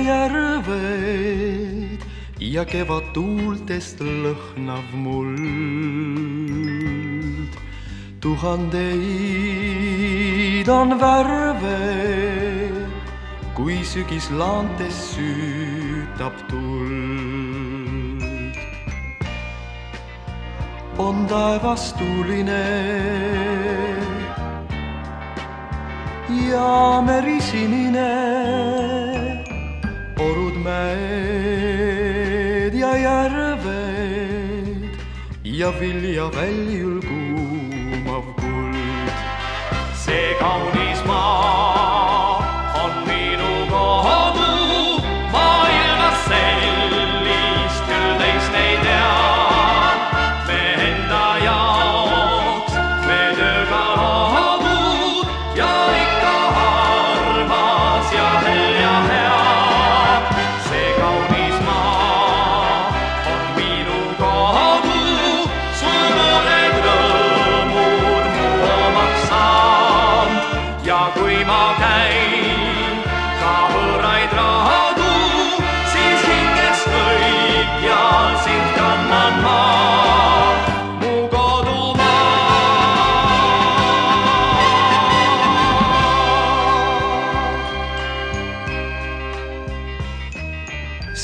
järved ja kevad tuultest lõhnav muld. Tuhandeid on värve, kui sügis laantes süütab tuld. On taevas tuuline ja meri sinine, orud, mäed ja järved ja viljaväljul kuumav kuld. See kaunis maa on minu kodu, maailmas sellist küll teist ei tea. Me enda jaoks me tööga loodud ja ikka armas ja hea. See kaunis maa on minu kodu, su noored rõõmud mu omaks saanud. Ja kui ma käin ka võõraid radu, siis hingest kõikjal sind kannan ma, mu kodumaa.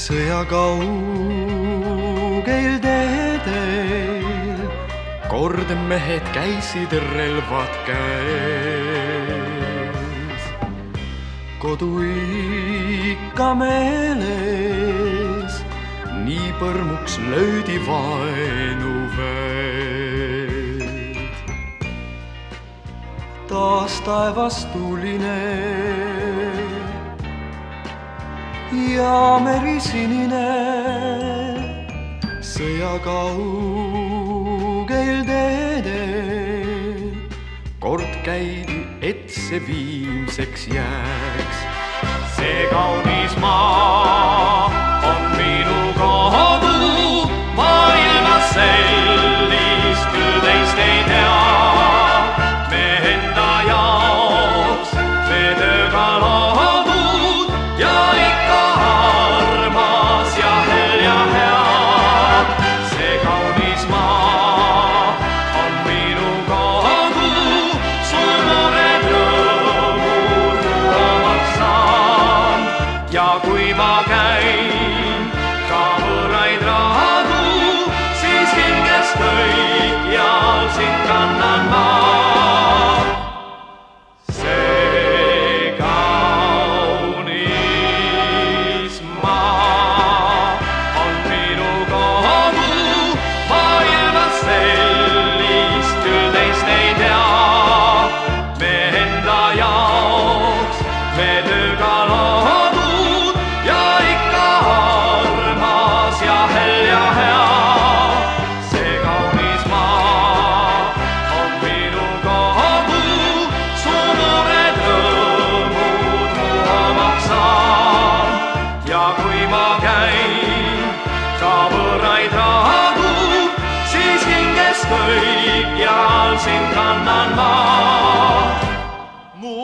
Sõjakaugel teedel kord mehed käisid relvad käes. Kodu ikka meeles, nii põrmuks löödi vaenuväed. Taas taevas tuuline ja meri sinine, sõjakaugel teedel kord käidi, et see viimseks jääks. See kaunis maa on minu kodu, maailmas sellist küll teist ei tea. Me enda jaoks me tööga loodud ja ikka armas ja hea. See kaunis maa on minu kodu, su noored rõõmud mu omaks saanud. Ja kui ma käin ka võõraid radu, siis hingest kõikjal sind kannan ma. See kaunis maa on minu kodu, maailmas sellist küll teist ei tea. Me enda jaoks me tööga loodud ja ikka armas ja hea. See kaunis maa on minu kodu, su noored rõõmud mu omaks saanud. Ja kui ma käin ka võõraid radu, siis hingest kõikjal sind kannan ma, mu